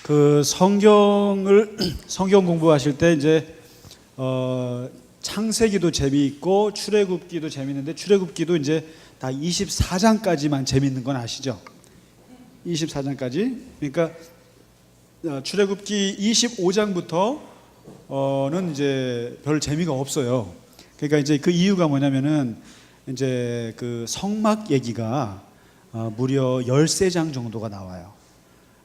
그 성경 공부하실 때 이제 창세기도 재미있고 출애굽기도 재미있는데 출애굽기도 이제 다 24장까지만 재미있는 건 아시죠? 24장까지. 그러니까 출애굽기 25장부터는 이제 별 재미가 없어요. 그러니까 이제 그 이유가 뭐냐면은 이제 그 성막 얘기가 무려 13장 정도가 나와요.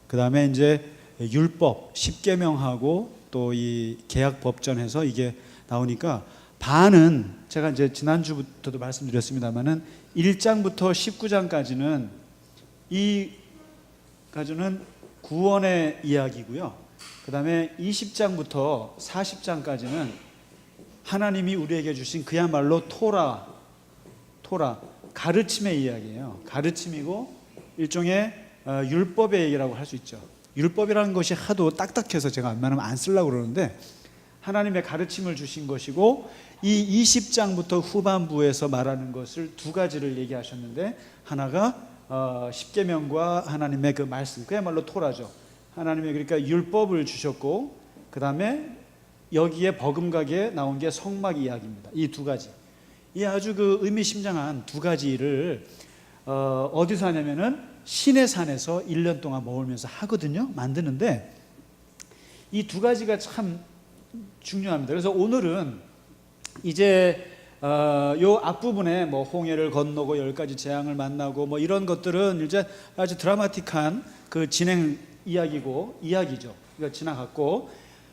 그 다음에 이제 율법, 십계명하고 또 이 계약법전에서 이게 나오니까 반은 제가 이제 지난주부터도 말씀드렸습니다만은 1장부터 19장까지는 이까지는 구원의 이야기고요. 그 다음에 20장부터 40장까지는 하나님이 우리에게 주신 그야말로 토라 가르침의 이야기예요. 가르침이고 일종의 율법의 얘기라고 할 수 있죠. 율법이라는 것이 하도 딱딱해서 제가 웬만하면 안 쓰려고 그러는데 하나님의 가르침을 주신 것이고 이 20장부터 후반부에서 말하는 것을 두 가지를 얘기하셨는데 하나가 십계명과 하나님의 그 말씀, 그야말로 토라죠. 하나님의 그러니까 율법을 주셨고 그 다음에 여기에 버금가게 나온 게 성막 이야기입니다. 이 두 가지, 이 아주 그 의미심장한 두 가지를 어디서 하냐면은 시내산에서 1년 동안 머물면서 하거든요. 만드는데 이 두 가지가 참 중요합니다. 그래서 오늘은 이제 요 앞부분에 뭐 홍해를 건너고 10가지 재앙을 만나고 뭐 이런 것들은 이제 아주 드라마틱한 그 진행 이야기죠. 그러니까 지나갔고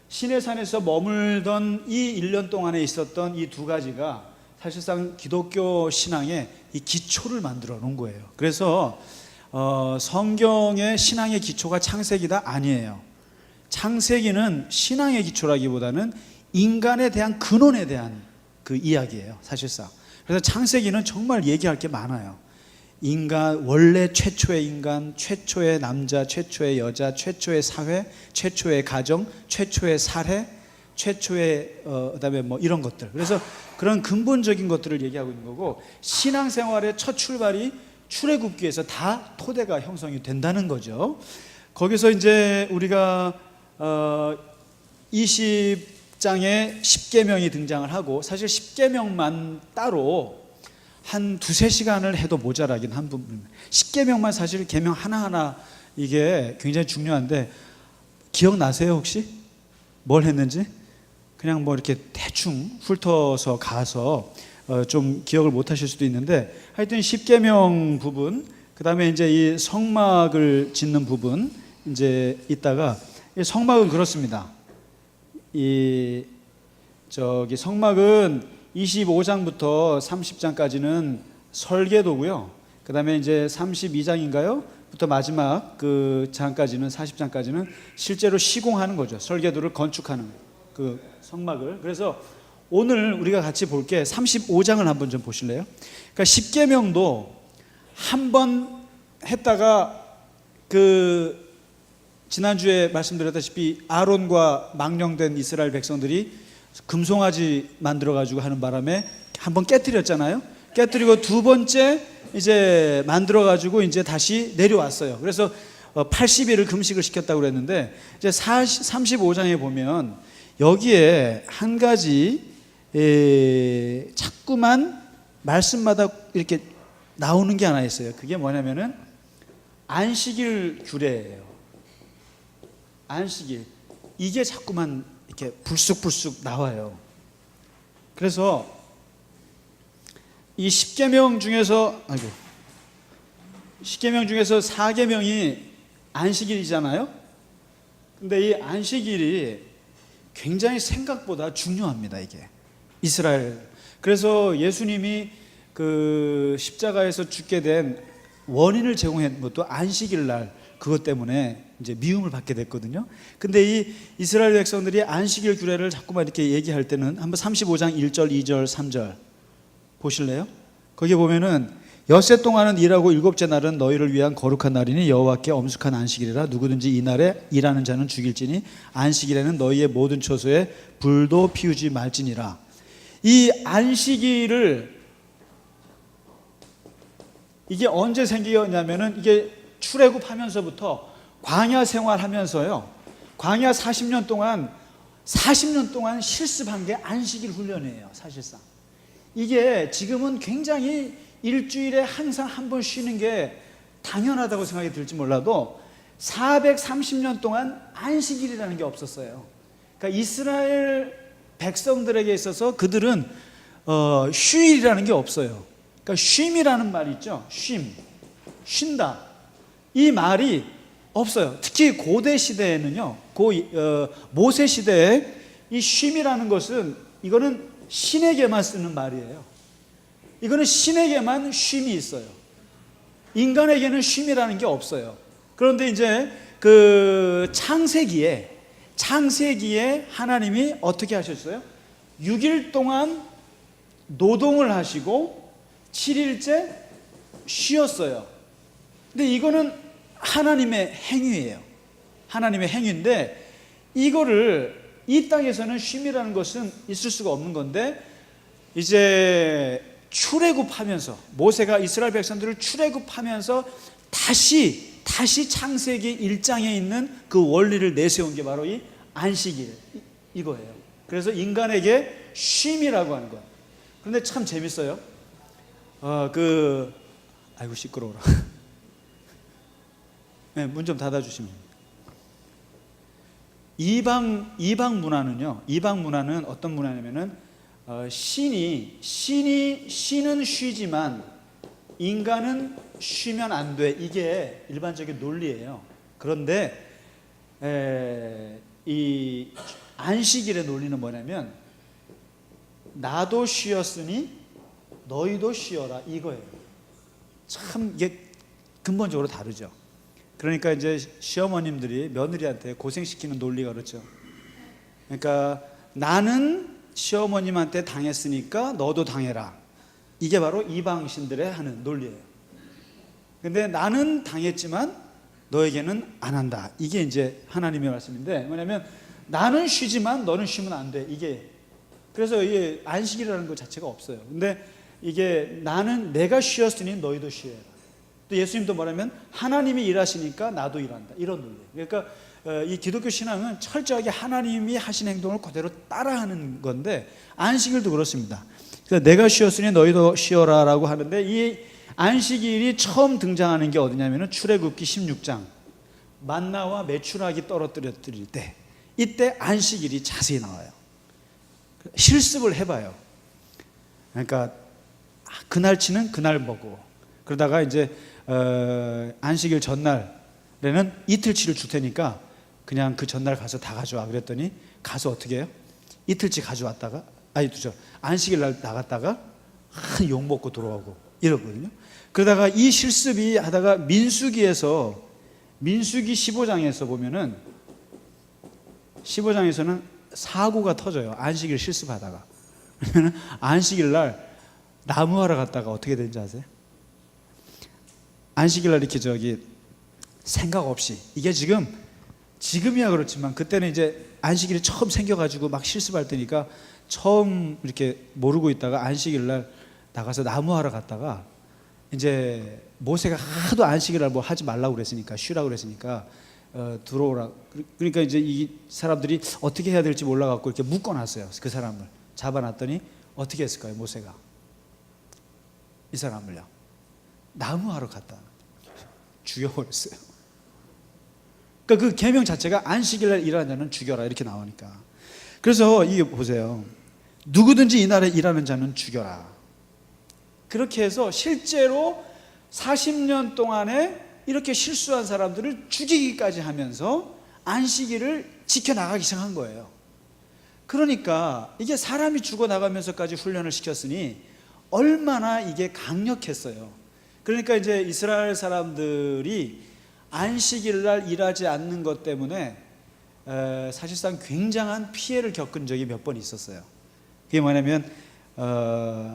시내산에서 머물던 이 1년 동안에 있었던 이 두 가지가 사실상 기독교 신앙의 이 기초를 만들어 놓은 거예요. 그래서 성경의 신앙의 기초가 창세기다? 아니에요. 창세기는 신앙의 기초라기보다는 인간에 대한 근원에 대한 그 이야기예요, 사실상. 그래서 창세기는 정말 얘기할 게 많아요. 인간, 원래 최초의 인간, 최초의 남자, 최초의 여자, 최초의 사회, 최초의 가정, 최초의 사례, 최초의 그다음에 뭐 이런 것들. 그래서 그런 근본적인 것들을 얘기하고 있는 거고, 신앙생활의 첫 출발이 출애굽기에서 다 토대가 형성이 된다는 거죠. 거기서 이제 우리가 20장에 십계명이 등장을 하고, 사실 십계명만 따로 한 두세 시간을 해도 모자라긴 한 부분입니다. 십계명만 사실 계명 하나하나 이게 굉장히 중요한데 기억나세요 혹시? 뭘 했는지? 그냥 뭐 이렇게 대충 훑어서 가서 좀 기억을 못 하실 수도 있는데, 하여튼 십계명 부분, 그 다음에 이제 이 성막을 짓는 부분 이제 있다가, 이 성막은 그렇습니다. 이 성막은 25장부터 30장까지는 설계도고요. 그 다음에 이제 32장인가요? 부터 마지막 그 장까지는 40장까지는 실제로 시공하는 거죠. 설계도를 건축하는 그 성막을. 그래서 오늘 우리가 같이 볼 게 35장을 한번 좀 보실래요? 그러니까 십계명도 한번 했다가 그 지난주에 말씀드렸다시피 아론과 망령된 이스라엘 백성들이 금송아지 만들어 가지고 하는 바람에 한번 깨뜨렸잖아요. 깨뜨리고 두 번째 이제 만들어 가지고 이제 다시 내려왔어요. 그래서 80일을 금식을 시켰다고 그랬는데, 이제 35장에 보면 여기에 한 가지 자꾸만 말씀마다 이렇게 나오는 게 하나 있어요. 그게 뭐냐면은 안식일 규례예요. 안식일, 이게 자꾸만 이렇게 불쑥불쑥 나와요. 그래서 이 십계명 중에서 4계명이 안식일이잖아요. 근데 이 안식일이 굉장히 생각보다 중요합니다, 이게. 이스라엘. 그래서 예수님이 그 십자가에서 죽게 된 원인을 제공한 것도 안식일 날, 그것 때문에 이제 미움을 받게 됐거든요. 근데 이 이스라엘 백성들이 안식일 규례를 자꾸만 이렇게 얘기할 때는 한번 35장 1절, 2절, 3절 보실래요? 거기 보면은 엿새 동안은 일하고 일곱째 날은 너희를 위한 거룩한 날이니 여호와께 엄숙한 안식일이라. 누구든지 이 날에 일하는 자는 죽일지니 안식일에는 너희의 모든 처소에 불도 피우지 말지니라. 이 안식일을, 이게 언제 생기었냐면은 이게 출애굽하면서부터 광야 생활하면서요, 광야 40년 동안 실습한 게 안식일 훈련이에요. 사실상 이게 지금은 굉장히 일주일에 항상 한 번 쉬는 게 당연하다고 생각이 들지 몰라도 430년 동안 안식일이라는 게 없었어요. 그러니까 이스라엘 백성들에게 있어서 그들은 휴일이라는 게 없어요. 그러니까 쉼이라는 말이 있죠. 쉰다. 이 말이 없어요. 특히 고대 시대에는요, 모세 시대에 이 쉼이라는 것은 이거는 신에게만 쓰는 말이에요. 이거는 신에게만 쉼이 있어요. 인간에게는 쉼이라는 게 없어요. 그런데 이제 그 창세기에 하나님이 어떻게 하셨어요? 6일 동안 노동을 하시고 7일째 쉬었어요. 근데 이거는 하나님의 행위예요. 하나님의 행위인데 이거를 이 땅에서는 쉼이라는 것은 있을 수가 없는 건데, 이제 출애굽하면서 모세가 이스라엘 백성들을 출애굽하면서 다시 창세기 1장에 있는 그 원리를 내세운 게 바로 이 안식일 이거예요. 그래서 인간에게 쉼이라고 하는 거예요. 그런데 참 재밌어요. 아이고 시끄러워라. 네, 문 좀 닫아주시면. 이방 문화는 어떤 문화냐면은 신은 쉬지만 인간은 쉬면 안 돼. 이게 일반적인 논리예요. 그런데 이 안식일의 논리는 뭐냐면 나도 쉬었으니 너희도 쉬어라 이거예요. 참 이게 근본적으로 다르죠. 그러니까 이제 시어머님들이 며느리한테 고생시키는 논리가 그렇죠. 그러니까 나는 시어머님한테 당했으니까 너도 당해라. 이게 바로 이방신들의 하는 논리예요. 근데 나는 당했지만 너에게는 안 한다. 이게 이제 하나님의 말씀인데, 뭐냐면 나는 쉬지만 너는 쉬면 안 돼. 이게 그래서 이게 안식이라는 것 자체가 없어요. 근데 이게 내가 쉬었으니 너희도 쉬어라. 또 예수님도 뭐냐면 하나님이 일하시니까 나도 일한다. 이런 논리. 그러니까 이 기독교 신앙은 철저하게 하나님이 하신 행동을 그대로 따라하는 건데, 안식일도 그렇습니다. 그러니까 내가 쉬었으니 너희도 쉬어라라고 하는데, 이 안식일이 처음 등장하는 게 어디냐면은 출애굽기 16장 만나와 메추라기 떨어뜨릴 때, 이때 안식일이 자세히 나와요. 실습을 해봐요. 그러니까 그날치는 그날 먹고, 그러다가 이제 안식일 전날에는 이틀치를 줄 테니까 그냥 그 전날 가서 다 가져와. 그랬더니 가서 어떻게 해요? 이틀치 가져왔다가 안식일 날 나갔다가 욕 먹고 들어오고 이러거든요. 그러다가 이 실습이 하다가 민수기 15장에서 보면은 15장에서는 사고가 터져요. 안식일 실습하다가. 그러면 안식일 날 나무하러 갔다가 어떻게 되는지 아세요? 안식일 날 이렇게 생각 없이, 이게 지금이야 그렇지만 그때는 이제 안식일이 처음 생겨가지고 막 실습할 때니까 처음 이렇게 모르고 있다가 안식일 날 나가서 나무하러 갔다가, 이제 모세가 하도 안식일 날 뭐 하지 말라고 그랬으니까, 쉬라고 그랬으니까 들어오라. 그러니까 이제 이 사람들이 어떻게 해야 될지 몰라갖고 이렇게 묶어놨어요. 그 사람을 잡아놨더니 어떻게 했을까요? 모세가 이 사람을요, 나무하러 갔다 죽여버렸어요. 그러니까 그 계명 자체가 안식일날 일하는 자는 죽여라 이렇게 나오니까. 그래서 이게 보세요, 누구든지 이날에 일하는 자는 죽여라. 그렇게 해서 실제로 40년 동안에 이렇게 실수한 사람들을 죽이기까지 하면서 안식일을 지켜나가기 시작한 거예요. 그러니까 이게 사람이 죽어나가면서까지 훈련을 시켰으니 얼마나 이게 강력했어요. 그러니까 이제 이스라엘 사람들이 안식일 날 일하지 않는 것 때문에 사실상 굉장한 피해를 겪은 적이 몇 번 있었어요. 그게 뭐냐면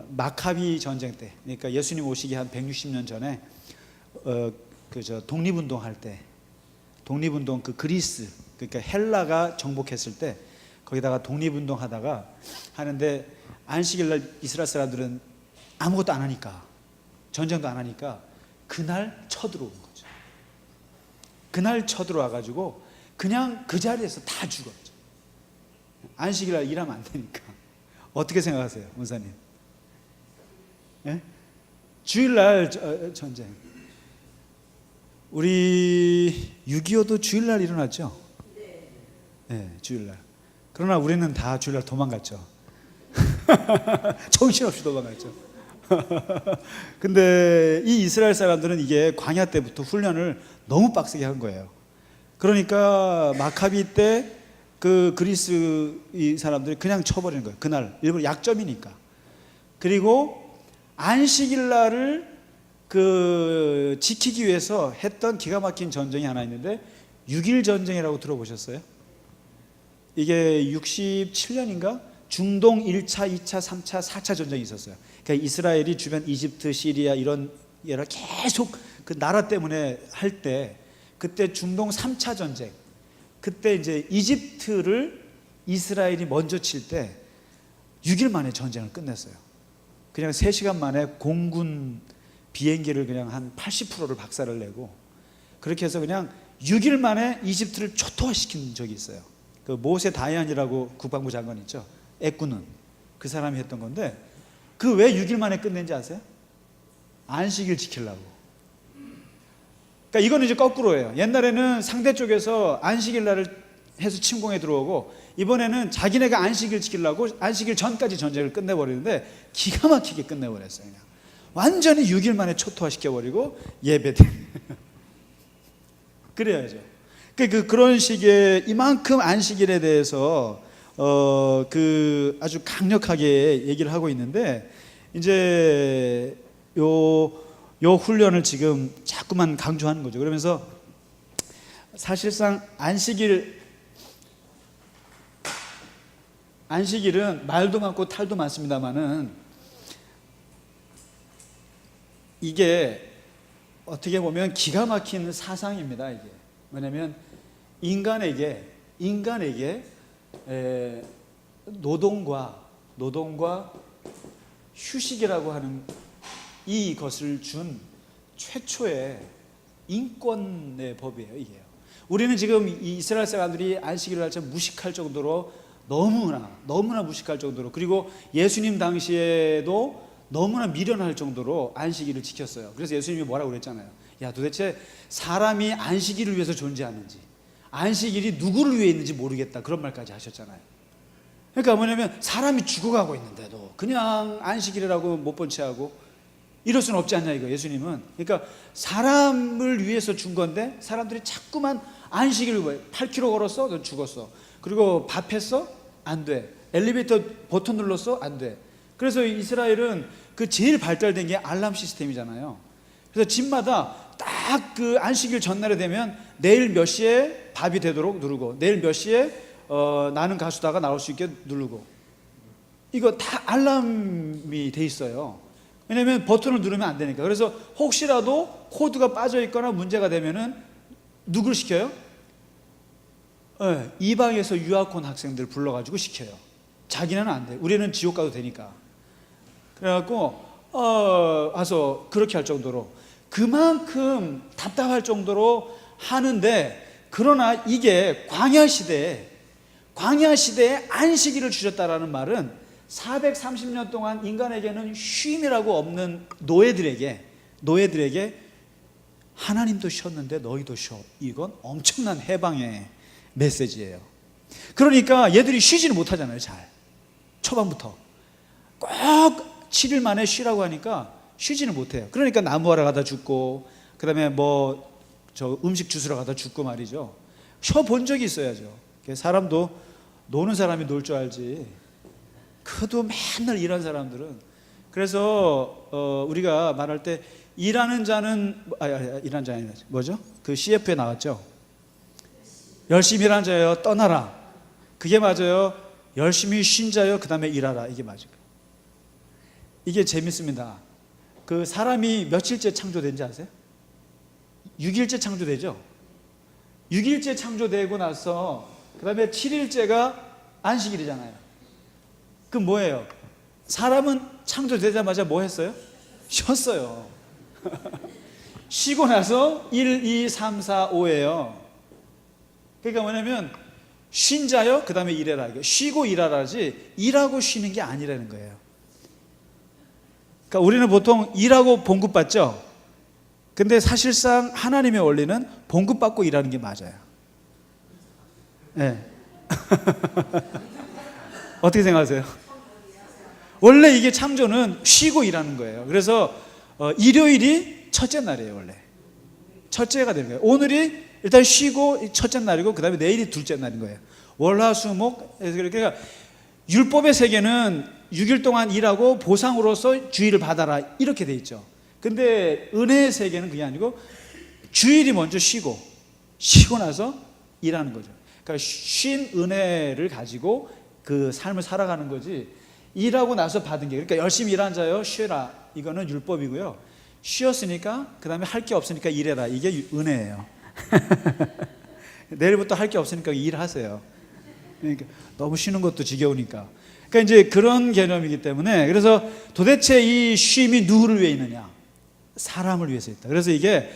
마카비 전쟁 때, 그러니까 예수님 오시기 한 160년 전에 독립운동 할 때, 독립운동 그 그리스, 그러니까 헬라가 정복했을 때 거기다가 독립운동 하다가 하는데, 안식일 날 이스라엘 사람들은 아무것도 안 하니까, 전쟁도 안 하니까 그날 쳐들어온 거죠. 그날 쳐들어와 가지고 그냥 그 자리에서 다 죽었죠. 안식일날 일하면 안 되니까. 어떻게 생각하세요, 목사님? 예? 주일날 전쟁. 우리 6.25도 주일날 일어났죠? 네, 주일날. 그러나 우리는 다 주일날 도망갔죠. 정신없이 도망갔죠. 근데 이 이스라엘 사람들은 이게 광야 때부터 훈련을 너무 빡세게 한 거예요. 그러니까 마카비 때 그 그리스 이 사람들이 그냥 쳐버리는 거예요. 그날 일부러 약점이니까. 그리고 안식일 날을 그 지키기 위해서 했던 기가 막힌 전쟁이 하나 있는데 6.1 전쟁이라고 들어보셨어요? 이게 67년인가? 중동 1차, 2차, 3차, 4차 전쟁이 있었어요. 그러니까 이스라엘이 주변 이집트, 시리아 이런 얘를 계속 그 나라 때문에 할 때, 그때 중동 3차 전쟁, 그때 이제 이집트를 이스라엘이 먼저 칠 때 6일 만에 전쟁을 끝냈어요. 그냥 3시간 만에 공군 비행기를 그냥 한 80%를 박살을 내고, 그렇게 해서 그냥 6일 만에 이집트를 초토화시킨 적이 있어요. 그 모세 다이안이라고 국방부 장관 있죠, 애꾸는 그 사람이 했던 건데, 그 왜 6일 만에 끝낸지 아세요? 안식일 지키려고. 그러니까 이거는 이제 거꾸로예요. 옛날에는 상대 쪽에서 안식일 날을 해서 침공에 들어오고, 이번에는 자기네가 안식일 지키려고 안식일 전까지 전쟁을 끝내버리는데 기가 막히게 끝내버렸어요. 그냥 완전히 6일 만에 초토화시켜버리고 예배드. 그래야죠. 그런 식의 이만큼 안식일에 대해서 그 아주 강력하게 얘기를 하고 있는데, 이제 요 훈련을 지금 자꾸만 강조하는 거죠. 그러면서 사실상 안식일은 말도 많고 탈도 많습니다만은, 이게 어떻게 보면 기가 막힌 사상입니다. 이게 뭐냐면 인간에게 노동과 휴식이라고 하는 이것을 준 최초의 인권의 법이에요. 이게요. 우리는 지금 이 이스라엘 사람들이 안식일을 할 때 무식할 정도로, 너무나 무식할 정도로, 그리고 예수님 당시에도 너무나 미련할 정도로 안식일을 지켰어요. 그래서 예수님이 뭐라고 그랬잖아요. 야, 도대체 사람이 안식일을 위해서 존재하는지, 안식일이 누구를 위해 있는지 모르겠다, 그런 말까지 하셨잖아요. 그러니까 뭐냐면 사람이 죽어가고 있는데도 그냥 안식일이라고 못 본 채 하고 이럴 수는 없지 않냐, 이거 예수님은. 그러니까 사람을 위해서 준 건데 사람들이 자꾸만 안식일을 왜 8km 걸었어? 너 죽었어. 그리고 밥 했어? 안 돼. 엘리베이터 버튼 눌렀어? 안 돼. 그래서 이스라엘은 그 제일 발달된 게 알람 시스템이잖아요. 그래서 집마다 딱 그 안식일 전날에 되면 내일 몇 시에 밥이 되도록 누르고, 내일 몇 시에 나는 가수다가 나올 수 있게 누르고, 이거 다 알람이 돼 있어요. 왜냐면 버튼을 누르면 안 되니까. 그래서 혹시라도 코드가 빠져 있거나 문제가 되면은 누굴 시켜요? 이방에서 유학 온 학생들 불러가지고 시켜요. 자기는 안 돼. 우리는 지옥 가도 되니까. 그래갖고 와서 그렇게 할 정도로, 그만큼 답답할 정도로 하는데, 그러나 이게 광야 시대에 안식일을 주셨다라는 말은 430년 동안 인간에게는 쉼이라고 없는 노예들에게 하나님도 쉬었는데 너희도 쉬어. 이건 엄청난 해방의 메시지예요. 그러니까 얘들이 쉬지를 못하잖아요. 잘 초반부터 꼭 7일 만에 쉬라고 하니까 쉬지는 못해요. 그러니까 나무하러 가다 죽고, 그 다음에 음식 주스러 가다 죽고 말이죠. 쉬어본 적이 있어야죠. 사람도 노는 사람이 놀 줄 알지, 그도 맨날 일하는 사람들은. 그래서 우리가 말할 때 일하는 자는 일하는 자 아니라 뭐죠? 그 CF에 나왔죠. 열심히 일하는 자여 떠나라. 그게 맞아요. 열심히 쉰 자여 그 다음에 일하라. 이게 맞아요. 이게 재밌습니다. 그 사람이 며칠째 창조된지 아세요? 6일째 창조되죠. 6일째 창조되고 나서 그 다음에 7일째가 안식일이잖아요. 그 뭐예요? 사람은 창조되자마자 뭐 했어요? 쉬었어요. 쉬고 나서 1, 2, 3, 4, 5예요. 그러니까 뭐냐면 쉰 자여 그 다음에 일해라. 쉬고 일하라지 일하고 쉬는 게 아니라는 거예요. 그러니까 우리는 보통 일하고 봉급받죠. 근데 사실상 하나님의 원리는 봉급받고 일하는 게 맞아요. 네. 어떻게 생각하세요? 원래 이게 창조는 쉬고 일하는 거예요. 그래서 일요일이 첫째 날이에요. 원래 첫째가 되는 거예요. 오늘이 일단 쉬고 첫째 날이고 그 다음에 내일이 둘째 날인 거예요. 월화수목. 그러니까 율법의 세계는 6일 동안 일하고 보상으로서 주일을 받아라 이렇게 돼 있죠. 근데 은혜의 세계는 그게 아니고 주일이 먼저 쉬고 나서 일하는 거죠. 그러니까 쉰 은혜를 가지고 그 삶을 살아가는 거지 일하고 나서 받은 게. 그러니까 열심히 일한 자요 쉬라 이거는 율법이고요. 쉬었으니까 그 다음에 할 게 없으니까 일해라 이게 은혜예요. 내일부터 할 게 없으니까 일하세요. 그러니까 너무 쉬는 것도 지겨우니까. 그러니까 이제 그런 개념이기 때문에 그래서 도대체 이 쉼이 누구를 위해 있느냐? 사람을 위해서 있다. 그래서 이게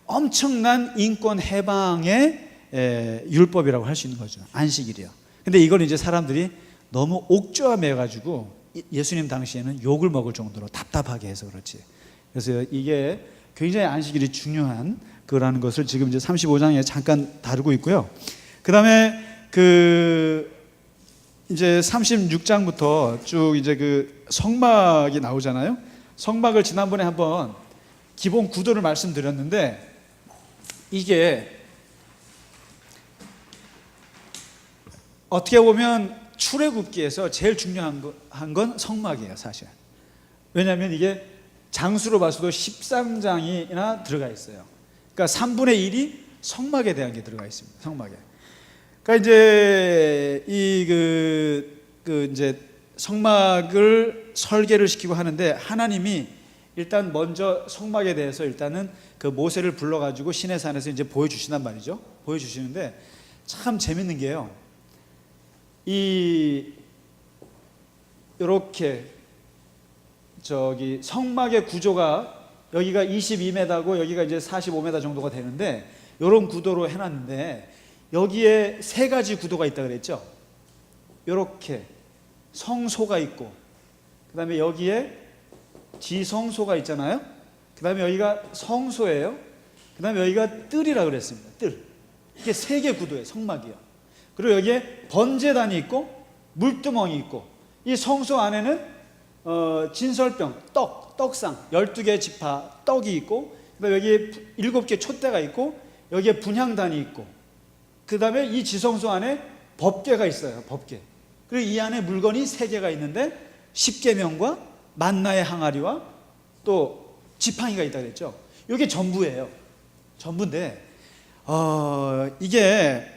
엄청난 인권 해방의 율법이라고 할 수 있는 거죠. 안식일이요. 근데 이걸 이제 사람들이 너무 옥조화 매가지고 예수님 당시에는 욕을 먹을 정도로 답답하게 해서 그렇지. 그래서 이게 굉장히 안식일이 중요한 거라는 것을 지금 이제 35장에 잠깐 다루고 있고요. 그 다음에 이제 36장부터 쭉 이제 그 성막이 나오잖아요. 성막을 지난번에 한번 기본 구도를 말씀드렸는데 이게 어떻게 보면 출애굽기에서 제일 중요한 건 성막이에요, 사실. 왜냐하면 이게 장수로 봐서도 13장이나 들어가 있어요. 그러니까 3분의 1이 성막에 대한 게 들어가 있습니다. 성막에. 그러니까 이제 이제 성막을 설계를 시키고 하는데 하나님이 일단 먼저 성막에 대해서 일단은 그 모세를 불러가지고 시내산에서 이제 보여주신단 말이죠. 보여주시는데 참 재밌는 게요. 이렇게 성막의 구조가 여기가 22m고 여기가 이제 45m 정도가 되는데 이런 구도로 해놨는데 여기에 세 가지 구도가 있다 그랬죠. 이렇게 성소가 있고 그 다음에 여기에 지성소가 있잖아요. 그 다음에 여기가 성소예요. 그 다음에 여기가 뜰이라 그랬습니다. 뜰. 이게 세 개 구도예요. 성막이요. 그리고 여기에 번제단이 있고 물두멍이 있고 이 성소 안에는 진설병, 떡상 12개 지파 떡이 있고 그다음에 여기에 7개 촛대가 있고 여기에 분향단이 있고 그 다음에 이 지성소 안에 법궤가 있어요. 법궤. 그리고 이 안에 물건이 3개가 있는데 십계명과 만나의 항아리와 또 지팡이가 있다 그랬죠. 이게 전부예요. 전부인데 이게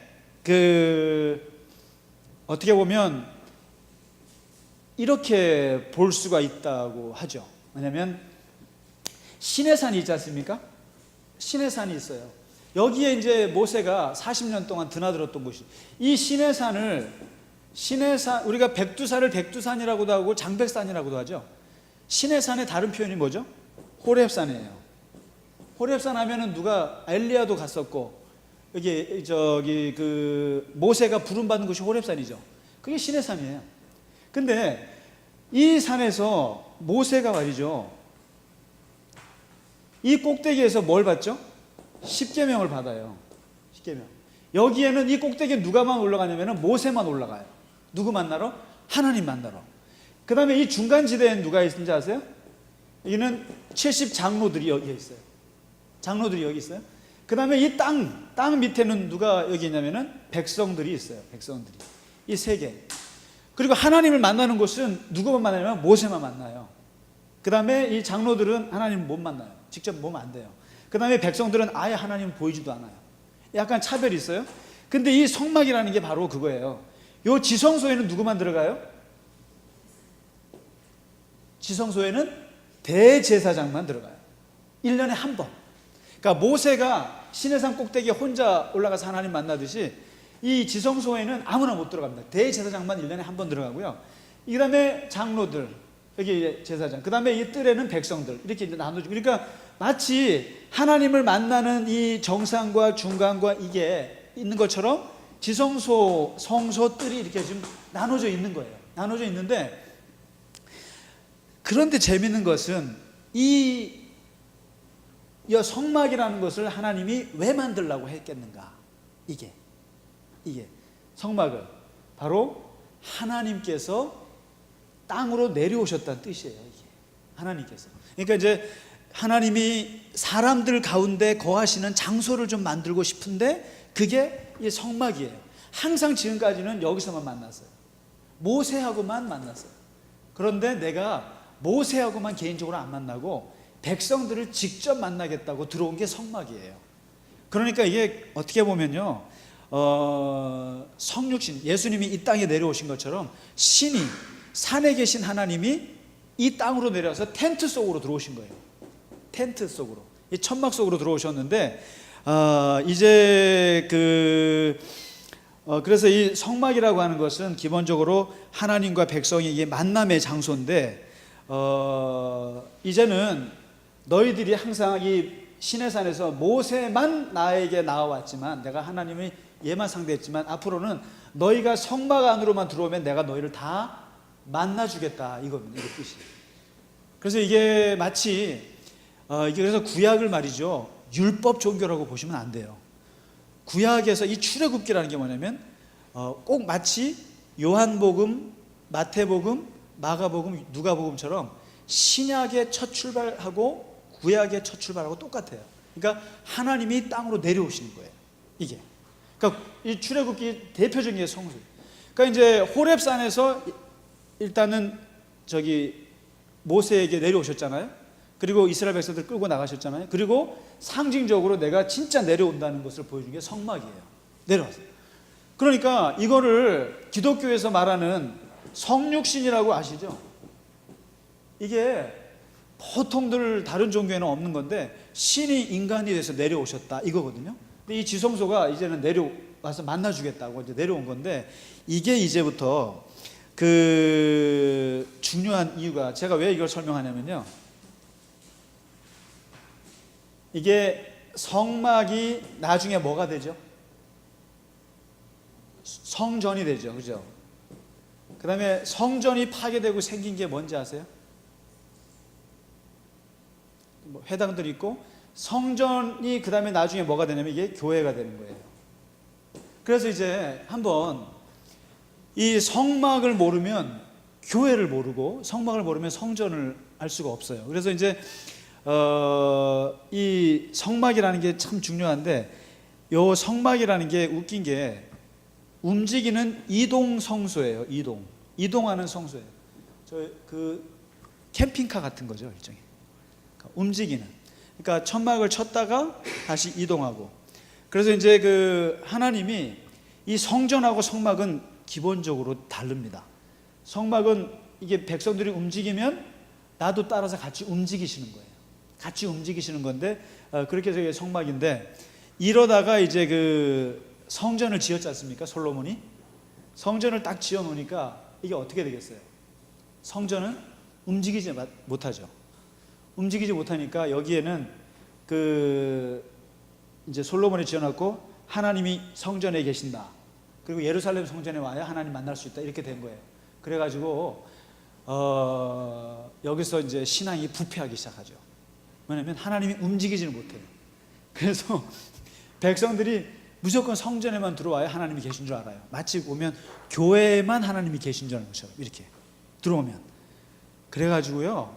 어떻게 보면 이렇게 볼 수가 있다고 하죠. 왜냐하면 시내산이 있지 않습니까? 시내산이 있어요. 여기에 이제 모세가 40년 동안 드나들었던 곳이 이 시내산 우리가 백두산을 백두산이라고도 하고 장백산이라고도 하죠. 시내산의 다른 표현이 뭐죠? 호렙산이에요. 호렙산 하면은 누가 엘리야도 갔었고 여기 모세가 부름받은 곳이 호렙산이죠. 그게 시내산이에요. 근데 이 산에서 모세가 말이죠. 이 꼭대기에서 뭘 받죠? 십계명을 받아요. 십계명. 여기에는 이 꼭대기에 누가만 올라가냐면 모세만 올라가요. 누구 만나러? 하나님 만나러. 그 다음에 이 중간지대엔 누가 있는지 아세요? 여기는 70장로들이 여기 있어요. 장로들이 여기 있어요. 그 다음에 이 땅 밑에는 누가 여기 있냐면은 백성들이 있어요. 백성들이. 이 세 개. 그리고 하나님을 만나는 곳은 누구만 만나냐면 모세만 만나요. 그 다음에 이 장로들은 하나님을 못 만나요. 직접 보면 안 돼요. 그 다음에 백성들은 아예 하나님을 보이지도 않아요. 약간 차별이 있어요. 근데 이 성막이라는 게 바로 그거예요. 요 지성소에는 누구만 들어가요? 지성소에는 대제사장만 들어가요. 1년에 한 번. 그러니까 모세가 시내산 꼭대기에 혼자 올라가서 하나님 만나듯이 이 지성소에는 아무나 못 들어갑니다. 대제사장만 1년에 한 번 들어가고요. 그 다음에 장로들, 여기 제사장, 그 다음에 이 뜰에는 백성들, 이렇게 이제 나눠주고. 그러니까 마치 하나님을 만나는 이 정상과 중간과 이게 있는 것처럼 지성소, 성소들이 이렇게 지금 나눠져 있는 거예요. 나눠져 있는데, 그런데 재밌는 것은 이 성막이라는 것을 하나님이 왜 만들려고 했겠는가? 이게 성막을 바로 하나님께서 땅으로 내려오셨다는 뜻이에요. 이게 하나님께서. 그러니까 이제 하나님이 사람들 가운데 거하시는 장소를 좀 만들고 싶은데 그게 이 성막이에요. 항상 지금까지는 여기서만 만났어요. 모세하고만 만났어요. 그런데 내가 모세하고만 개인적으로 안 만나고 백성들을 직접 만나겠다고 들어온 게 성막이에요. 그러니까 이게 어떻게 보면요, 성육신, 예수님이 이 땅에 내려오신 것처럼 신이, 산에 계신 하나님이 이 땅으로 내려와서 텐트 속으로 들어오신 거예요. 텐트 속으로, 이 천막 속으로 들어오셨는데, 이제 그래서 이 성막이라고 하는 것은 기본적으로 하나님과 백성의 이게 만남의 장소인데, 이제는 너희들이 항상 이 시내산에서 모세만 나에게 나와왔지만, 내가 하나님이 얘만 상대했지만, 앞으로는 너희가 성막 안으로만 들어오면 내가 너희를 다 만나주겠다, 이겁니다. 이게 뜻이. 그래서 이게 마치 이게 그래서 구약을 말이죠, 율법 종교라고 보시면 안 돼요. 구약에서 이 출애굽기라는 게 뭐냐면 꼭 마치 요한복음, 마태복음, 마가복음, 누가복음처럼 신약의 첫 출발하고 구약의 첫 출발하고 똑같아요. 그러니까 하나님이 땅으로 내려오시는 거예요. 이게. 그러니까 이 출애굽기 대표적인 게 성수. 그러니까 이제 호렙산에서 일단은 모세에게 내려오셨잖아요. 그리고 이스라엘 백성들 끌고 나가셨잖아요. 그리고 상징적으로 내가 진짜 내려온다는 것을 보여준 게 성막이에요. 내려와서. 그러니까 이거를 기독교에서 말하는 성육신이라고 아시죠? 이게 보통들 다른 종교에는 없는 건데, 신이 인간이 돼서 내려오셨다, 이거거든요. 근데 이 지성소가 이제는 내려와서 만나주겠다고 이제 내려온 건데, 이게 이제부터 중요한 이유가, 제가 왜 이걸 설명하냐면요, 이게 성막이 나중에 뭐가 되죠? 성전이 되죠. 그죠? 그 다음에 성전이 파괴되고 생긴 게 뭔지 아세요? 회당들이 있고, 성전이 그 다음에 나중에 뭐가 되냐면 이게 교회가 되는 거예요. 그래서 이제 한번 이 성막을 모르면 교회를 모르고, 성막을 모르면 성전을 알 수가 없어요. 그래서 이제 이 성막이라는 게 참 중요한데, 요 성막이라는 게 웃긴 게 움직이는 이동 성소예요. 이동하는 성소예요. 캠핑카 같은 거죠, 일종의. 움직이는. 그러니까 천막을 쳤다가 다시 이동하고. 그래서 이제 하나님이 이 성전하고 성막은 기본적으로 다릅니다. 성막은 이게 백성들이 움직이면 나도 따라서 같이 움직이시는 거예요. 같이 움직이시는 건데, 그렇게 해서 이게 성막인데, 이러다가 이제 성전을 지었지 않습니까? 솔로몬이 성전을 딱 지어 놓으니까 이게 어떻게 되겠어요? 성전은 움직이지 못하죠. 움직이지 못하니까 여기에는 이제 솔로몬이 지어놨고, 하나님이 성전에 계신다, 그리고 예루살렘 성전에 와야 하나님 만날 수 있다, 이렇게 된 거예요. 그래가지고 여기서 이제 신앙이 부패하기 시작하죠. 왜냐하면 하나님이 움직이지는 못해요. 그래서 백성들이 무조건 성전에만 들어와야 하나님이 계신 줄 알아요. 마치 보면 교회에만 하나님이 계신 줄 아는 것처럼 이렇게 들어오면. 그래가지고요,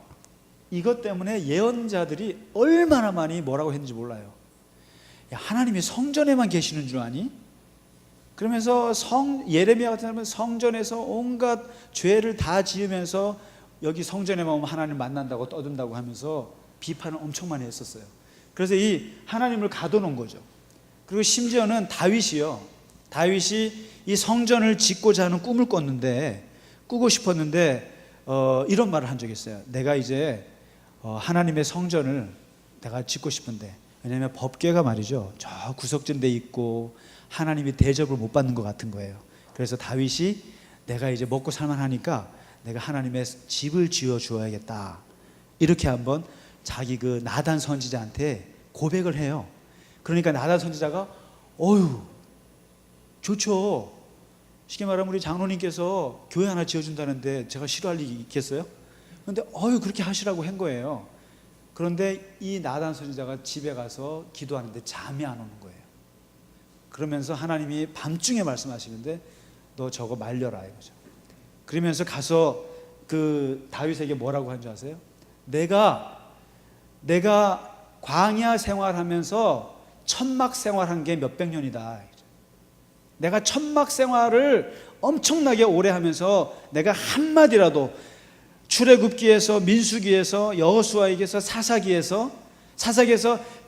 이것 때문에 예언자들이 얼마나 많이 뭐라고 했는지 몰라요. 야, 하나님이 성전에만 계시는 줄 아니? 그러면서 예레미야 같은 사람은 성전에서 온갖 죄를 다 지으면서 여기 성전에만 오면 하나님 만난다고 떠든다고 하면서 비판을 엄청 많이 했었어요. 그래서 이 하나님을 가둬놓은 거죠. 그리고 심지어는 다윗이 이 성전을 짓고자 하는 꿈을 꾸고 싶었는데 이런 말을 한 적이 있어요. 내가 이제 하나님의 성전을 내가 짓고 싶은데, 왜냐하면 법궤가 말이죠, 저 구석진 데 있고 하나님이 대접을 못 받는 것 같은 거예요. 그래서 다윗이 내가 이제 먹고 살만하니까 내가 하나님의 집을 지어 주어야겠다, 이렇게 한번 자기 그 나단 선지자한테 고백을 해요. 그러니까 나단 선지자가 어휴 좋죠. 쉽게 말하면 우리 장로님께서 교회 하나 지어준다는데 제가 싫어할 일이 있겠어요? 그런데 어휴 그렇게 하시라고 한 거예요. 그런데 이 나단 선지자가 집에 가서 기도하는데 잠이 안 오는 거예요. 그러면서 하나님이 밤중에 말씀하시는데 너 저거 말려라 이거죠. 그러면서 가서 그 다윗에게 뭐라고 한 줄 아세요? 내가 광야 생활하면서 천막 생활한 게 몇백 년이다. 내가 천막 생활을 엄청나게 오래 하면서 내가 한마디라도 출애굽기에서 민수기에서 여호수아에게서 사사기에서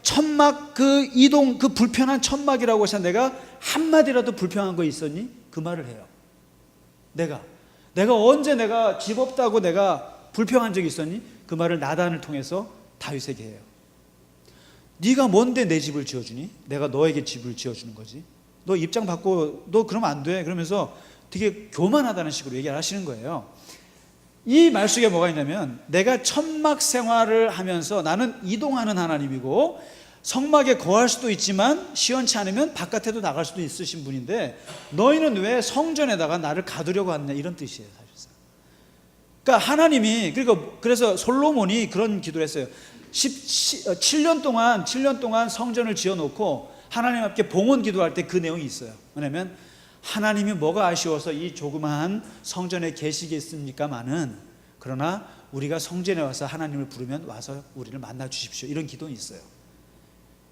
천막 그 이동 그 불편한 천막이라고 해서 내가 한마디라도 불편한 거 있었니? 그 말을 해요. 내가 언제 내가 집 없다고 내가 불평한 적이 있었니? 그 말을 나단을 통해서 다윗에게 해요. 네가 뭔데 내 집을 지어주니? 내가 너에게 집을 지어주는 거지. 너 입장 바꿔. 너 그러면 안 돼. 그러면서 되게 교만하다는 식으로 얘기를 하시는 거예요. 이 말 속에 뭐가 있냐면 내가 천막 생활을 하면서 나는 이동하는 하나님이고 성막에 거할 수도 있지만 시원치 않으면 바깥에도 나갈 수도 있으신 분인데 너희는 왜 성전에다가 나를 가두려고 하느냐 이런 뜻이에요 사실상. 그러니까 하나님이 그래서 솔로몬이 그런 기도를 했어요. 7년 동안 성전을 지어놓고 하나님 앞에 봉헌 기도할 때 그 내용이 있어요. 왜냐하면 하나님이 뭐가 아쉬워서 이 조그마한 성전에 계시겠습니까마는 그러나 우리가 성전에 와서 하나님을 부르면 와서 우리를 만나 주십시오 이런 기도는 있어요.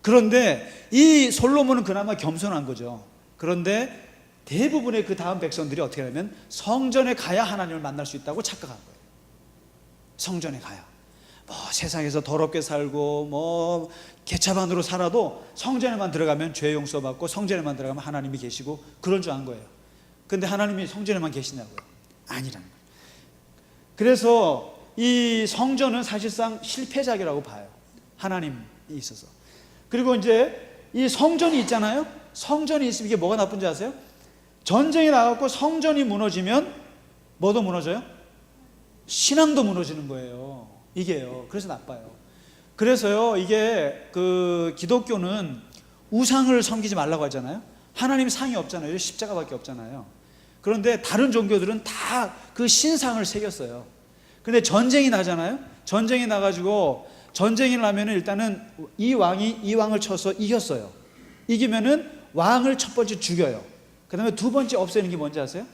그런데 이 솔로몬은 그나마 겸손한 거죠. 그런데 대부분의 그 다음 백성들이 어떻게 하냐면 성전에 가야 하나님을 만날 수 있다고 착각한 거예요. 성전에 가야 세상에서 더럽게 살고 개차반으로 살아도 성전에만 들어가면 죄 용서받고 성전에만 들어가면 하나님이 계시고 그런 줄 안 거예요. 근데 하나님이 성전에만 계시냐고요? 아니라는 거예요. 그래서 이 성전은 사실상 실패작이라고 봐요. 하나님이 있어서. 그리고 이제 이 성전이 있잖아요. 성전이 있으면 이게 뭐가 나쁜지 아세요? 전쟁이 나갖고 성전이 무너지면 뭐도 무너져요? 신앙도 무너지는 거예요. 이게요. 그래서 나빠요. 그래서요, 이게 그 기독교는 우상을 섬기지 말라고 하잖아요. 하나님 상이 없잖아요. 십자가밖에 없잖아요. 그런데 다른 종교들은 다 그 신상을 새겼어요. 근데 전쟁이 나잖아요. 전쟁이 나가지고 전쟁이 나면은 일단은 이 왕을 쳐서 이겼어요. 이기면은 왕을 첫 번째 죽여요. 그 다음에 두 번째 없애는 게 뭔지 아세요?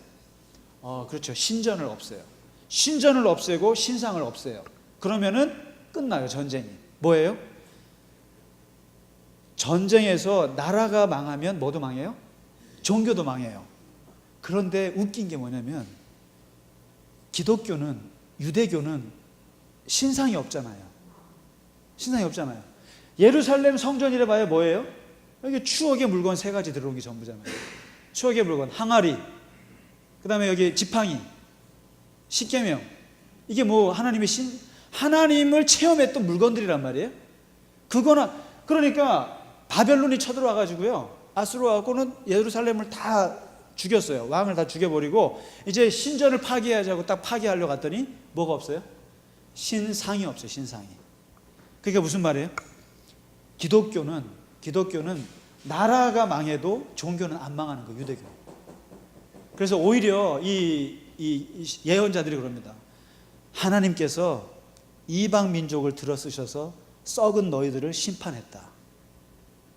그렇죠. 신전을 없애요. 신전을 없애고 신상을 없애요. 그러면은 끝나요, 전쟁이. 뭐예요? 전쟁에서 나라가 망하면 뭐도 망해요? 종교도 망해요. 그런데 웃긴 게 뭐냐면 기독교는, 유대교는 신상이 없잖아요. 신상이 없잖아요. 예루살렘 성전이라 봐야 뭐예요? 여기 추억의 물건 세 가지 들어온 게 전부잖아요. 추억의 물건, 항아리, 그 다음에 여기 지팡이, 십계명. 이게 하나님을 체험했던 물건들이란 말이에요. 그러니까 바벨론이 쳐들어와가지고요, 아수르 와갖고는 예루살렘을 다 죽였어요. 왕을 다 죽여버리고 이제 신전을 파괴하자고 딱 파괴하려고 갔더니 뭐가 없어요? 신상이 없어요. 신상이. 그게 무슨 말이에요? 기독교는 나라가 망해도 종교는 안 망하는 거예요. 유대교. 그래서 오히려 이 예언자들이 그럽니다. 하나님께서 이방 민족을 들어쓰셔서 썩은 너희들을 심판했다.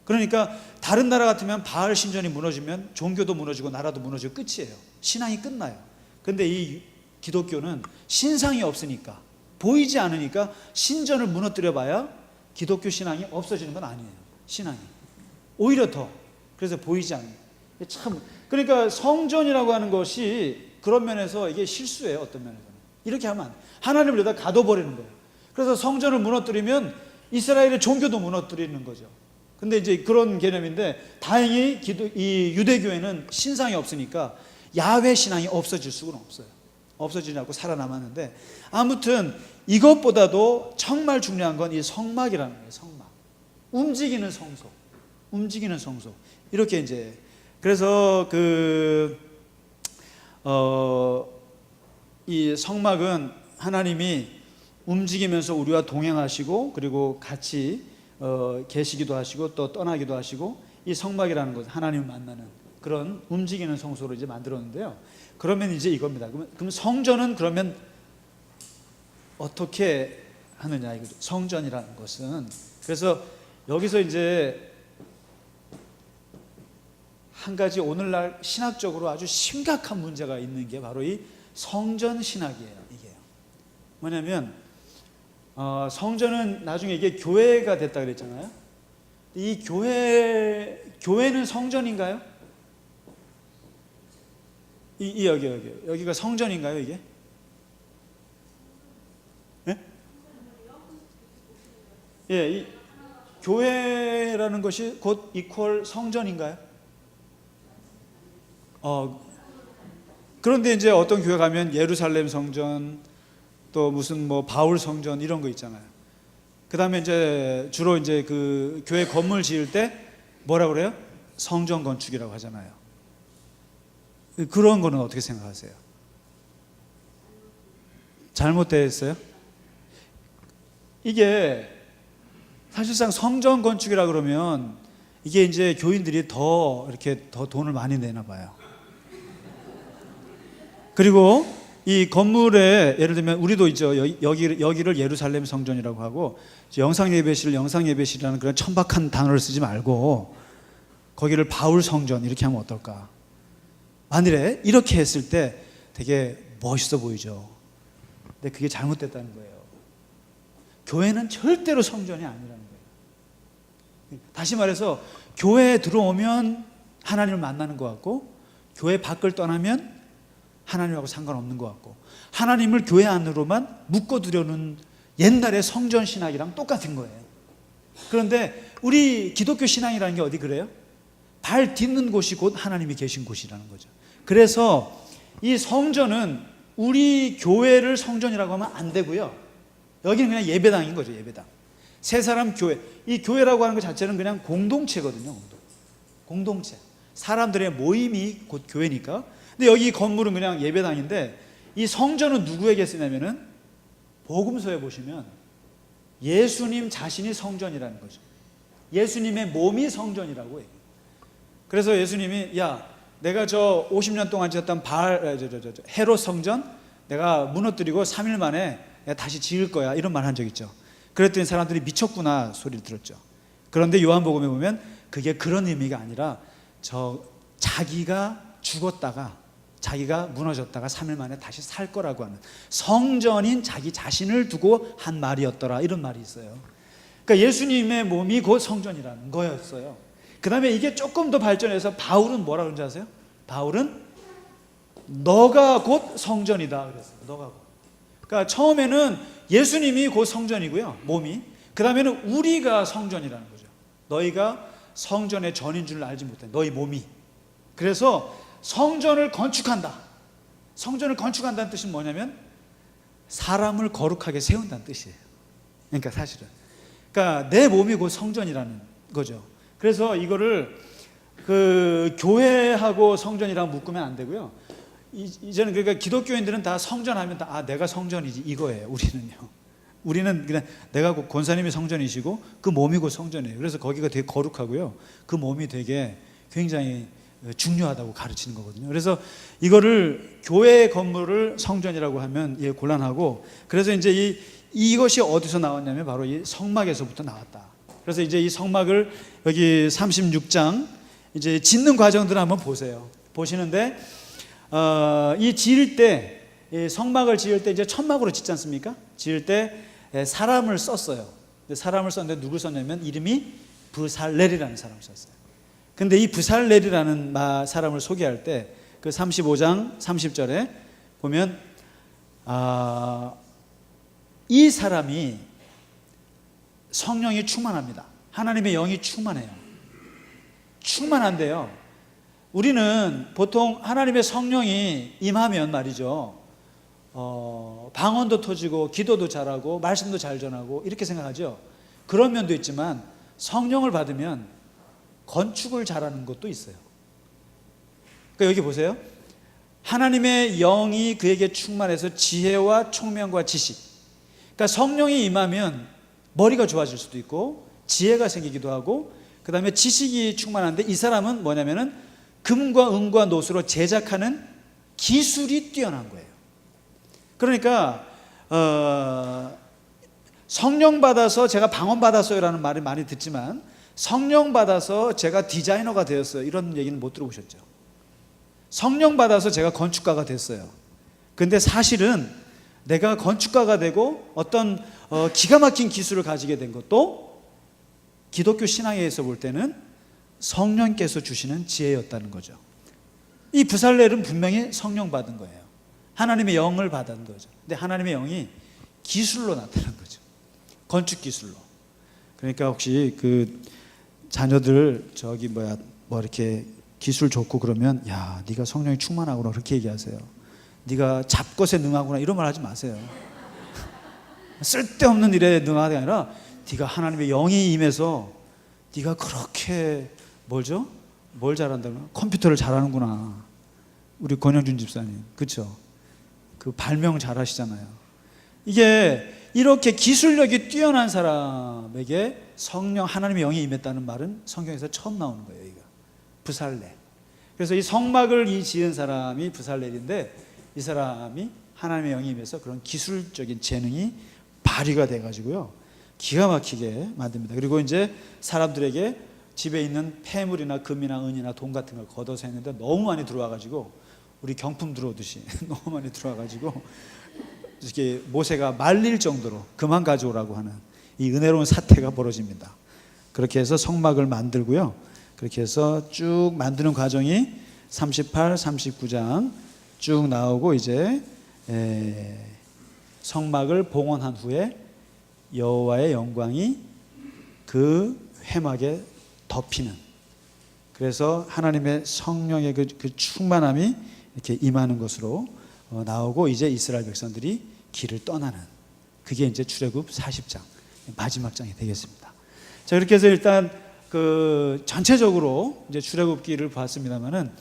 그러니까 다른 나라 같으면 바알 신전이 무너지면 종교도 무너지고 나라도 무너지고 끝이에요. 신앙이 끝나요. 근데 이 기독교는 신상이 없으니까, 보이지 않으니까 신전을 무너뜨려 봐야 기독교 신앙이 없어지는 건 아니에요. 신앙이 오히려 더, 그래서 보이지 않는. 그러니까 성전이라고 하는 것이 그런 면에서 이게 실수예요. 어떤 면에서는 이렇게 하면 안 돼. 하나님을 여기다 가둬버리는 거예요. 그래서 성전을 무너뜨리면 이스라엘의 종교도 무너뜨리는 거죠. 근데 이제 그런 개념인데, 다행히 이 유대교에는 신상이 없으니까 야훼 신앙이 없어질 수는 없어요. 없어지지 않고 살아남았는데, 아무튼 이것보다도 정말 중요한 건 이 성막이라는 거예요. 성막. 움직이는 성소. 이렇게 이제, 그래서 이 성막은 하나님이 움직이면서 우리와 동행하시고 그리고 같이 계시기도 하시고 또 떠나기도 하시고 이 성막이라는 것 하나님을 만나는 그런 움직이는 성소로 이제 만들었는데요. 그러면 이제 이겁니다. 그럼 성전은 그러면 어떻게 하느냐 이거죠. 성전이라는 것은 그래서 여기서 이제 한 가지 오늘날 신학적으로 아주 심각한 문제가 있는 게 바로 이 성전 신학이에요. 이게 뭐냐면 성전은 나중에 이게 교회가 됐다 그랬잖아요. 이 교회는 성전인가요? 여기가 성전인가요 이게? 예? 예, 이 교회라는 것이 곧 이퀄 성전인가요? 그런데 이제 어떤 교회 가면 예루살렘 성전 또 무슨 뭐 바울 성전 이런 거 있잖아요. 그 다음에 이제 주로 이제 그 교회 건물 지을 때 뭐라 그래요? 성전 건축이라고 하잖아요. 그런 거는 어떻게 생각하세요? 잘못됐어요? 이게 사실상 성전 건축이라 그러면 이게 이제 교인들이 더 이렇게 더 돈을 많이 내나 봐요. 그리고 이 건물에 예를 들면 우리도 있죠. 여기를 예루살렘 성전이라고 하고 영상 예배실이라는 그런 천박한 단어를 쓰지 말고 거기를 바울 성전 이렇게 하면 어떨까? 만일에 이렇게 했을 때 되게 멋있어 보이죠. 근데 그게 잘못됐다는 거예요. 교회는 절대로 성전이 아니라는 거예요. 다시 말해서 교회에 들어오면 하나님을 만나는 것 같고 교회 밖을 떠나면 하나님하고 상관없는 것 같고 하나님을 교회 안으로만 묶어두려는 옛날의 성전 신학이랑 똑같은 거예요. 그런데 우리 기독교 신앙이라는 게 어디 그래요? 발 딛는 곳이 곧 하나님이 계신 곳이라는 거죠. 그래서 이 성전은 우리 교회를 성전이라고 하면 안 되고요. 여기는 그냥 예배당인 거죠. 예배당. 세 사람 교회. 이 교회라고 하는 것 자체는 그냥 공동체거든요. 공동체. 사람들의 모임이 곧 교회니까. 근데 여기 건물은 그냥 예배당인데 이 성전은 누구에게 쓰냐면은 복음서에 보시면 예수님 자신이 성전이라는 거죠. 예수님의 몸이 성전이라고 해요. 그래서 예수님이 야 내가 저 50년 동안 지었던 헤롯 성전 내가 무너뜨리고 3일 만에 내가 다시 지을 거야 이런 말 한 적 있죠. 그랬더니 사람들이 미쳤구나 소리를 들었죠. 그런데 요한복음에 보면 그게 그런 의미가 아니라 자기가 죽었다가 자기가 무너졌다가 3일 만에 다시 살 거라고 하는 성전인 자기 자신을 두고 한 말이었더라 이런 말이 있어요. 그러니까 예수님의 몸이 곧 성전이라는 거였어요. 그 다음에 이게 조금 더 발전해서 바울은 뭐라 그런지 아세요? 바울은 너가 곧 성전이다 그랬어요. 너가 곧. 그러니까 처음에는 예수님이 곧 성전이고요. 몸이. 그 다음에는 우리가 성전이라는 거죠. 너희가 성전의 전인 줄 알지 못해. 너희 몸이. 그래서 성전을 건축한다. 성전을 건축한다는 뜻은 뭐냐면 사람을 거룩하게 세운다는 뜻이에요. 그러니까 사실은. 그러니까 내 몸이 곧 성전이라는 거죠. 그래서 이거를 그 교회하고 성전이랑 묶으면 안 되고요. 이제는 그러니까 기독교인들은 다 성전하면 다 내가 성전이지 이거예요. 우리는 그냥 내가 권사님이 성전이시고 그 몸이 곧 성전이에요. 그래서 거기가 되게 거룩하고요. 그 몸이 되게 굉장히 중요하다고 가르치는 거거든요. 그래서 이거를 교회 건물을 성전이라고 하면 곤란하고 그래서 이제 이것이 어디서 나왔냐면 바로 이 성막에서부터 나왔다. 그래서 이제 이 성막을 여기 36장 이제 짓는 과정들을 한번 보세요. 보시는데 이 지을 때 성막을 지을 때 이제 천막으로 짓지 않습니까? 지을 때 사람을 썼어요. 사람을 썼는데 누굴 썼냐면 이름이 브살렐이라는 사람을 썼어요. 근데 이 브살렐이라는 사람을 소개할 때 그 35장 30절에 보면 이 사람이 성령이 충만합니다. 하나님의 영이 충만해요. 충만한데요. 우리는 보통 하나님의 성령이 임하면 말이죠. 방언도 터지고 기도도 잘하고 말씀도 잘 전하고 이렇게 생각하죠. 그런 면도 있지만 성령을 받으면 건축을 잘하는 것도 있어요. 그러니까 여기 보세요. 하나님의 영이 그에게 충만해서 지혜와 총명과 지식. 그러니까 성령이 임하면 머리가 좋아질 수도 있고 지혜가 생기기도 하고 그 다음에 지식이 충만한데 이 사람은 뭐냐면은 금과 은과 노수로 제작하는 기술이 뛰어난 거예요. 그러니까 성령 받아서 제가 방언 받았어요라는 말을 많이 듣지만 성령 받아서 제가 디자이너가 되었어요 이런 얘기는 못 들어보셨죠? 성령 받아서 제가 건축가가 됐어요. 근데 사실은 내가 건축가가 되고 어떤 기가 막힌 기술을 가지게 된 것도 기독교 신앙에서 볼 때는 성령께서 주시는 지혜였다는 거죠. 이 부살렐은 분명히 성령 받은 거예요. 하나님의 영을 받은 거죠. 근데 하나님의 영이 기술로 나타난 거죠. 건축 기술로. 그러니까 혹시 그 자녀들 뭐 이렇게 기술 좋고 그러면 야, 네가 성령이 충만하구나 그렇게 얘기하세요. 네가 잡것에 능하구나 이런 말 하지 마세요. 쓸데없는 일에 능하게 아니라 네가 하나님의 영이 임해서 네가 그렇게 뭘 잘한다고? 컴퓨터를 잘하는구나. 우리 권영준 집사님, 그렇죠? 그 발명 잘하시잖아요. 이게 이렇게 기술력이 뛰어난 사람에게 성령 하나님의 영이 임했다는 말은 성경에서 처음 나오는 거예요. 이거 부살렐. 그래서 이 성막을 지은 사람이 부살렐인데 이 사람이 하나님의 영이 임해서 그런 기술적인 재능이 발휘가 돼가지고요 기가 막히게 만듭니다. 그리고 이제 사람들에게 집에 있는 폐물이나 금이나 은이나 돈 같은 걸 걷어서 했는데 너무 많이 들어와가지고 우리 경품 들어오듯이 너무 많이 들어와가지고 이렇게 모세가 말릴 정도로 그만 가져오라고 하는 이 은혜로운 사태가 벌어집니다. 그렇게 해서 성막을 만들고요. 그렇게 해서 쭉 만드는 과정이 38, 39장 쭉 나오고 이제 성막을 봉헌한 후에 여호와의 영광이 그 회막에 덮이는, 그래서 하나님의 성령의 그 충만함이 이렇게 임하는 것으로 나오고 이제 이스라엘 백성들이 길을 떠나는, 그게 이제 출애굽 40장 마지막 장이 되겠습니다. 자, 그렇게 해서 일단 그 전체적으로 이제 출애굽기를 봤습니다만은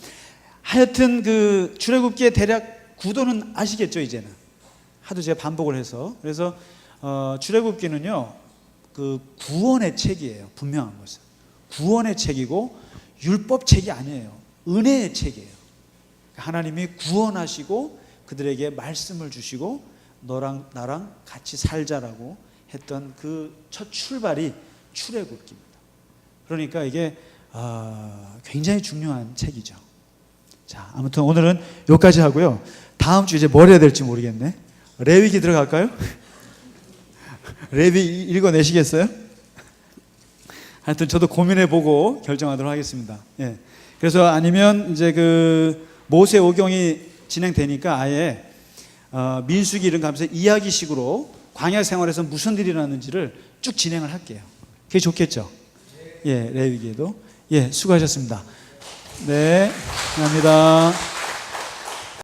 하여튼 그 출애굽기의 대략 구도는 아시겠죠? 이제는 하도 제가 반복을 해서. 그래서 출애굽기는요 그 구원의 책이에요. 분명한 것은 구원의 책이고 율법 책이 아니에요. 은혜의 책이에요. 하나님이 구원하시고 그들에게 말씀을 주시고 너랑 나랑 같이 살자라고 했던 그 첫 출발이 출애굽기입니다. 그러니까 이게 굉장히 중요한 책이죠. 자, 아무튼 오늘은 여기까지 하고요. 다음 주 이제 뭘 해야 될지 모르겠네. 레위기 들어갈까요? 레위 읽어내시겠어요? 하여튼 저도 고민해보고 결정하도록 하겠습니다. 예. 그래서 아니면 이제 그 모세 오경이 진행되니까 아예 민수기 이런 가면서 이야기식으로 광야 생활에서 무슨 일이 일어났는지를 쭉 진행을 할게요. 그게 좋겠죠? 예, 레위기에도. 예, 수고하셨습니다. 네, 감사합니다.